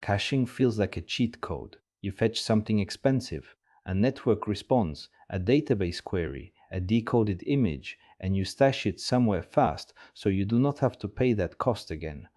Caching feels like a cheat code. You fetch something expensive, a network response, a database query, a decoded image, and you stash it somewhere fast so you do not have to pay that cost again.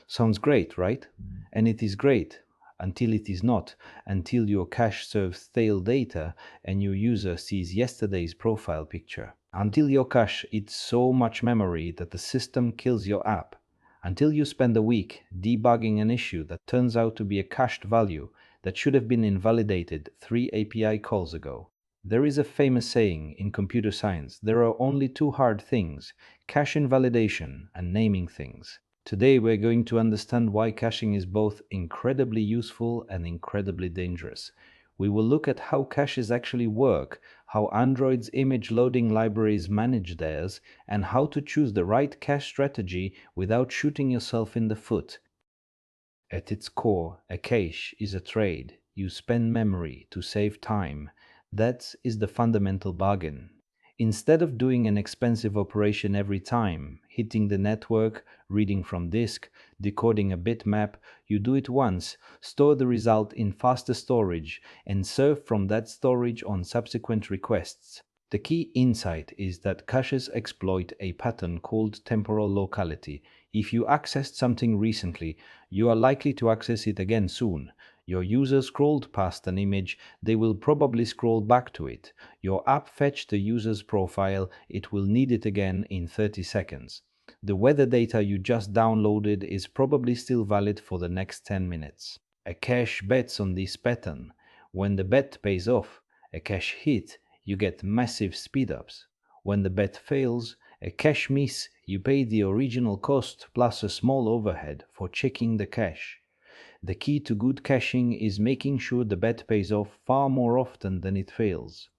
Sounds great, right? And it is great until it is not, until your cache serves stale data and your user sees yesterday's profile picture. Until your cache eats so much memory that the system kills your app. Until you spend a week debugging an issue that turns out to be a cached value that should have been invalidated 3 API calls ago. There is a famous saying in computer science: there are only two hard things, cache invalidation and naming things. Today we're going to understand why caching is both incredibly useful and incredibly dangerous. We will look at how caches actually work, how Android's image loading libraries manage theirs, and how to choose the right cache strategy without shooting yourself in the foot. At its core, a cache is a trade. You spend memory to save time. That is the fundamental bargain. Instead of doing an expensive operation every time, hitting the network, reading from disk, decoding a bitmap, you do it once, store the result in faster storage, and serve from that storage on subsequent requests. The key insight is that caches exploit a pattern called temporal locality. If you accessed something recently, you are likely to access it again soon. Your user scrolled past an image, they will probably scroll back to it. Your app fetched the user's profile, it will need it again in 30 seconds. The weather data you just downloaded is probably still valid for the next 10 minutes. A cache bets on this pattern. When the bet pays off, a cache hit, you get massive speedups. When the bet fails, a cache miss, you pay the original cost plus a small overhead for checking the cache. The key to good caching is making sure the bet pays off far more often than it fails.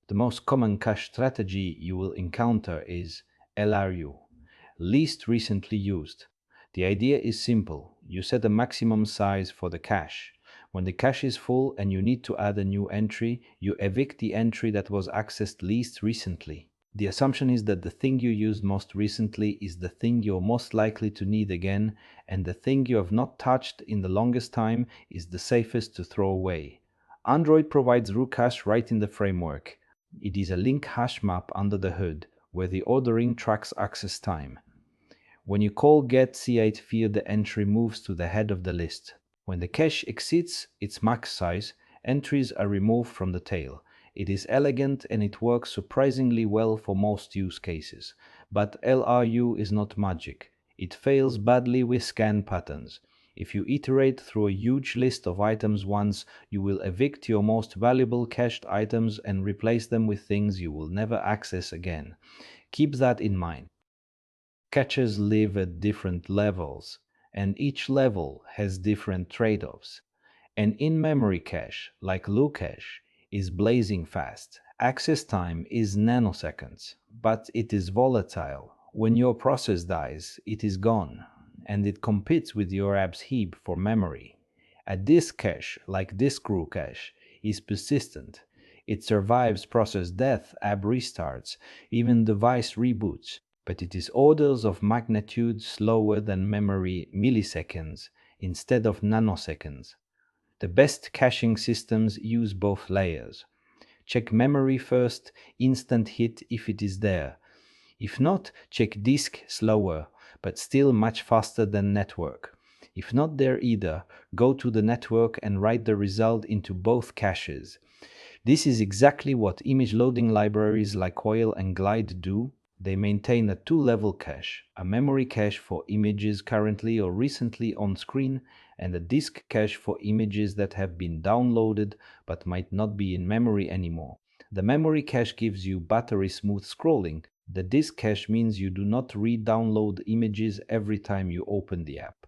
The most common cache strategy you will encounter is LRU, least recently used. The idea is simple. You set a maximum size for the cache. When the cache is full and you need to add a new entry, you evict the entry that was accessed least recently. The assumption is that the thing you used most recently is the thing you're most likely to need again, and the thing you have not touched in the longest time is the safest to throw away. Android provides RooCache right in the framework. It is a link hash map under the hood, where the ordering tracks access time. When you call get C8 the entry moves to the head of the list. When the cache exceeds its max size, entries are removed from the tail. It is elegant and it works surprisingly well for most use cases. But LRU is not magic. It fails badly with scan patterns. If you iterate through a huge list of items once, you will evict your most valuable cached items and replace them with things you will never access again. Keep that in mind. Caches live at different levels, and each level has different trade-offs. An in-memory cache, like LooCache, is blazing fast. Access time is nanoseconds, but it is volatile. When your process dies, it is gone, and it competes with your app's heap for memory. A disk cache, like RooCache, is persistent. It survives process death, app restarts, even device reboots, but it is orders of magnitude slower than memory milliseconds instead of nanoseconds. The best caching systems use both layers. Check memory first, instant hit if it is there. If not, check disk slower, but still much faster than network. If not there either, go to the network and write the result into both caches. This is exactly what image loading libraries like Coil and Glide do. They maintain a two-level cache, a memory cache for images currently or recently on screen, and a disk cache for images that have been downloaded but might not be in memory anymore. The memory cache gives you battery-smooth scrolling. The disk cache means you do not re-download images every time you open the app.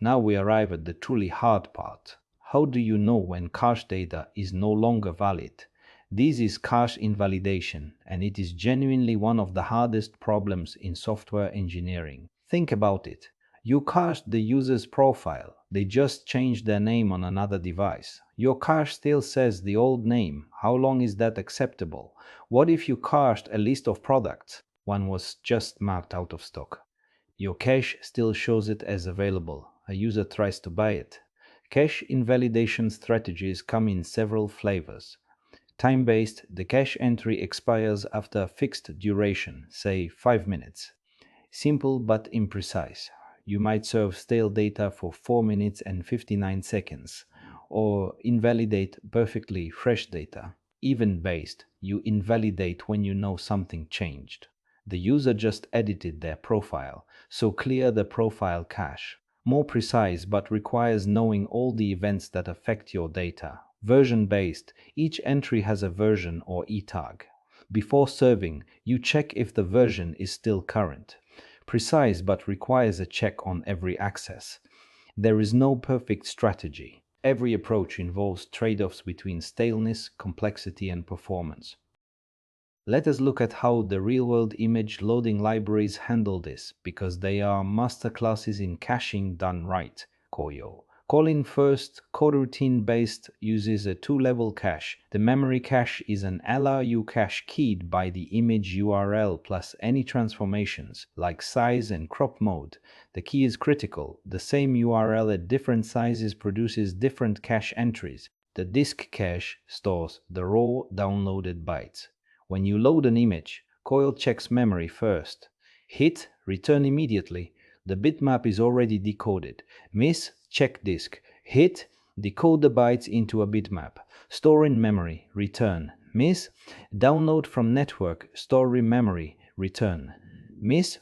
Now we arrive at the truly hard part. How do you know when cache data is no longer valid? This is cache invalidation, and it is genuinely one of the hardest problems in software engineering. Think about it. You cached the user's profile. They just changed their name on another device. Your cache still says the old name. How long is that acceptable? What if you cached a list of products? One was just marked out of stock. Your cache still shows it as available. a user tries to buy it. Cache invalidation strategies come in several flavors. Time-based, the cache entry expires after a fixed duration, say 5 minutes. Simple but imprecise. You might serve stale data for 4 minutes and 59 seconds, or invalidate perfectly fresh data. Event-based, you invalidate when you know something changed. The user just edited their profile, so clear the profile cache. More precise but requires knowing all the events that affect your data. Version-based, each entry has a version or etag. Before serving, you check if the version is still current. Precise but requires a check on every access. There is no perfect strategy. Every approach involves trade-offs between staleness, complexity, and performance. Let us look at how the real-world image loading libraries handle this, because they are masterclasses in caching done right. Koyo. Kotlin first, coroutine-based, uses a two-level cache. The memory cache is an LRU cache keyed by the image URL plus any transformations, like size and crop mode. The key is critical. The same URL at different sizes produces different cache entries. The disk cache stores the raw downloaded bytes. When you load an image, Coil checks memory first. Hit, return immediately. The bitmap is already decoded. Miss, check disk. Hit, decode the bytes into a bitmap. Store in memory, return. Miss, download from network, store in memory, return. Miss,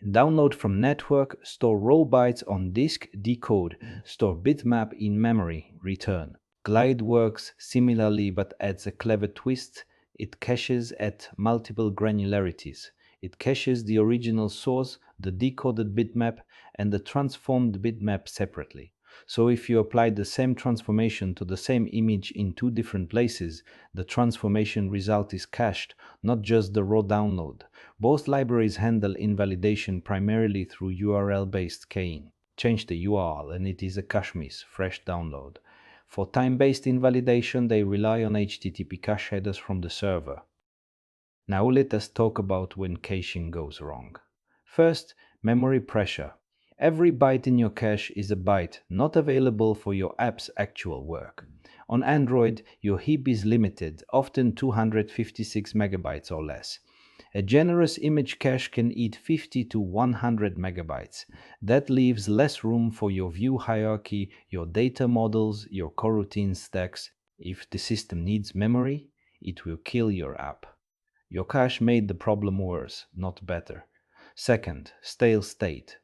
download from network, store raw bytes on disk, decode, store bitmap in memory, return. Glide works similarly but adds a clever twist. It caches at multiple granularities. It caches the original source, the decoded bitmap, and the transformed bitmap separately. So if you apply the same transformation to the same image in two different places, the transformation result is cached, not just the raw download. Both libraries handle invalidation primarily through URL-based keying. Change the URL and it is a cache miss, fresh download. For time-based invalidation, they rely on HTTP cache headers from the server. Now let us talk about when caching goes wrong. First, memory pressure. Every byte in your cache is a byte not available for your app's actual work. On Android, your heap is limited, often 256 megabytes or less. A generous image cache can eat 50 to 100 megabytes. That leaves less room for your view hierarchy, your data models, your coroutine stacks. If the system needs memory, it will kill your app. Your cache made the problem worse, not better. Second, stale state.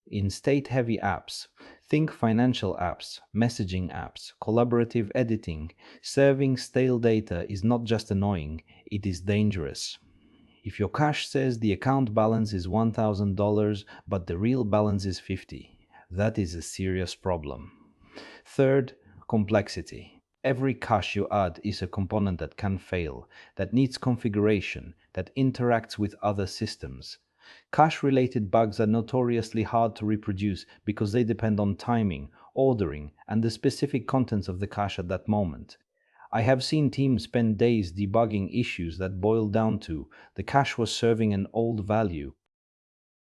In state-heavy apps, think financial apps, messaging apps, collaborative editing, serving stale data is not just annoying, it is dangerous. If your cache says the account balance is $1,000 but the real balance is $50, that is a serious problem. Third, complexity. Every cache you add is a component that can fail, that needs configuration, that interacts with other systems. Cache-related bugs are notoriously hard to reproduce because they depend on timing, ordering, and the specific contents of the cache at that moment. I have seen teams spend days debugging issues that boil down to the cache was serving an old value.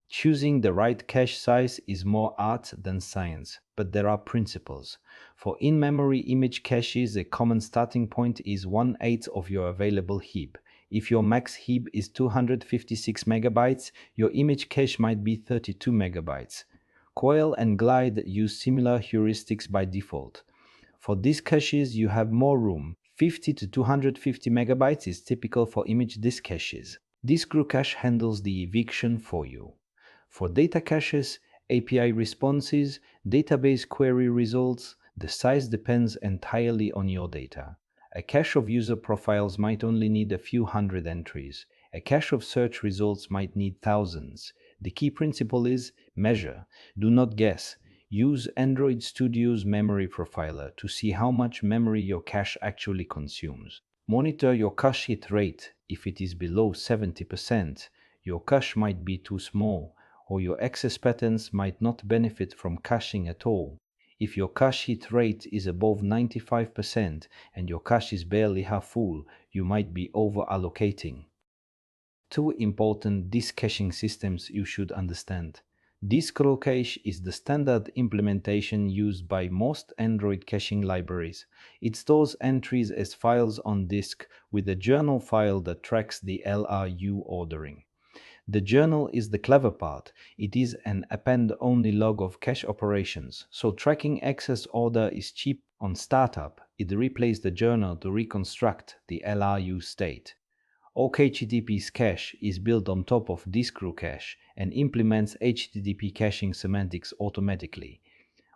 Choosing the right cache size is more art than science, but there are principles. For in-memory image caches, a common starting point is 1/8 of your available heap. If your max heap is 256 megabytes, your image cache might be 32 megabytes. Coil and Glide use similar heuristics by default. For these caches, you have more room. 50 to 250 megabytes is typical for image disk caches. Disk cache handles the eviction for you. For data caches, API responses, database query results, the size depends entirely on your data. A cache of user profiles might only need a few hundred entries. A cache of search results might need thousands. The key principle is measure, do not guess. Use Android Studio's memory profiler to see how much memory your cache actually consumes. Monitor your cache hit rate. If it is below 70%, your cache might be too small, or your access patterns might not benefit from caching at all. If your cache hit rate is above 95% and your cache is barely half full, you might be over-allocating. Two important disk caching systems you should understand. Disk row cache is the standard implementation used by most Android caching libraries. It stores entries as files on disk with a journal file that tracks the LRU ordering. The journal is the clever part. It is an append-only log of cache operations, so tracking access order is cheap on startup. It replaces the journal to reconstruct the LRU state. OKHTTP's cache is built on top of disk row cache and implements HTTP caching semantics automatically.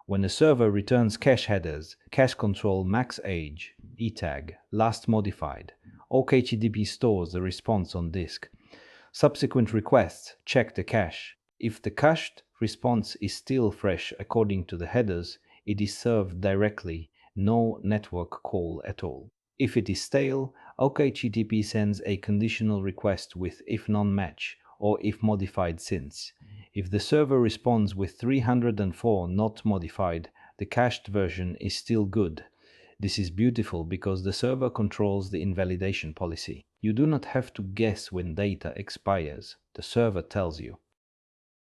When a server returns cache headers, cache control max age, etag, last modified, OKHTTP stores the response on disk. Subsequent requests check the cache. If the cached response is still fresh according to the headers, it is served directly, no network call at all. If it is stale, OKHTTP sends a conditional request with if non-match or if modified since. If the server responds with 304 not modified, the cached version is still good. This is beautiful because the server controls the invalidation policy. You do not have to guess when data expires. The server tells you.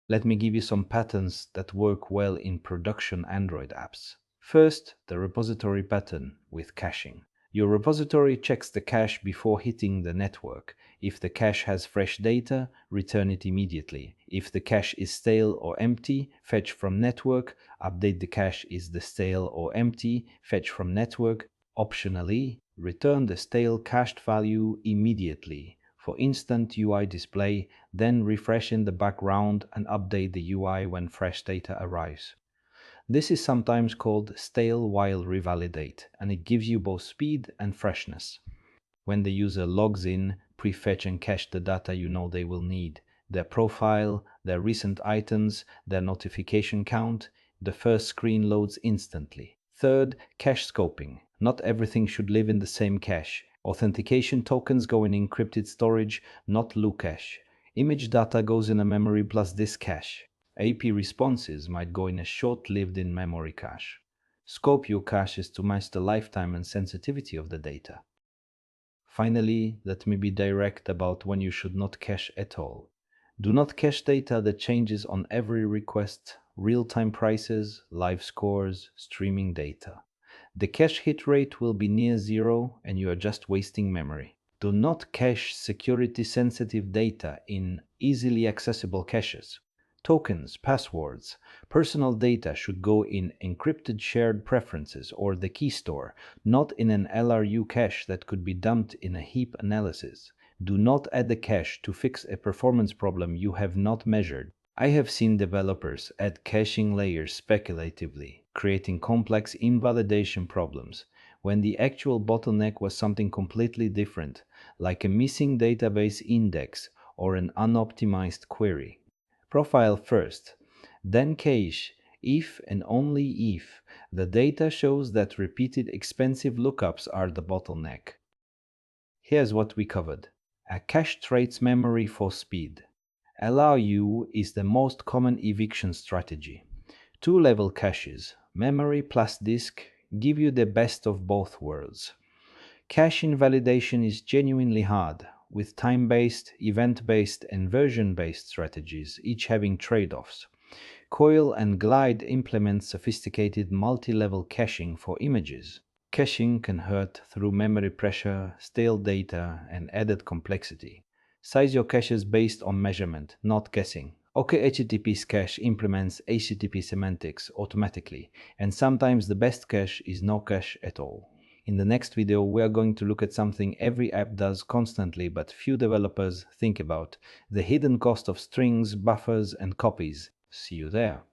Let me give you some patterns that work well in production Android apps. First, the repository pattern with caching. Your repository checks the cache before hitting the network. If the cache has fresh data, return it immediately. If the cache is stale or empty, fetch from network. Update the cache is the stale or empty, fetch from network. Optionally, return the stale cached value immediately for instant UI display, then refresh in the background and update the UI when fresh data arrives. This is sometimes called stale while revalidate, and it gives you both speed and freshness. When the user logs in, prefetch and cache the data you know they will need: their profile, their recent items, their notification count. The first screen loads instantly. Third, cache scoping. Not everything should live in the same cache. Authentication tokens go in encrypted storage, not low cache. Image data goes in a memory plus disk cache. AP responses might go in a short-lived in-memory cache. Scope your caches to match the lifetime and sensitivity of the data. Finally, let me be direct about when you should not cache at all. Do not cache data that changes on every request: real-time prices, live scores, streaming data. The cache hit rate will be near zero and you are just wasting memory. Do not cache security-sensitive data in easily accessible caches. Tokens, passwords, personal data should go in encrypted shared preferences or the key store, not in an LRU cache that could be dumped in a heap analysis. Do not add a cache to fix a performance problem you have not measured. I have seen developers add caching layers speculatively, creating complex invalidation problems, when the actual bottleneck was something completely different, like a missing database index or an unoptimized query. Profile first, then cache if and only if the data shows that repeated expensive lookups are the bottleneck. Here's what we covered. A cache trades memory for speed. LRU is the most common eviction strategy. Two-level caches, memory plus disk, give you the best of both worlds. Cache invalidation is genuinely hard, with time-based, event-based, and version-based strategies, each having trade-offs. Coil and Glide implement sophisticated multi-level caching for images. Caching can hurt through memory pressure, stale data, and added complexity. Size your caches based on measurement, not guessing. OKHTTP's cache implements HTTP semantics automatically, and sometimes the best cache is no cache at all. In the next video, we are going to look at something every app does constantly but few developers think about: the hidden cost of strings, buffers, and copies. See you there.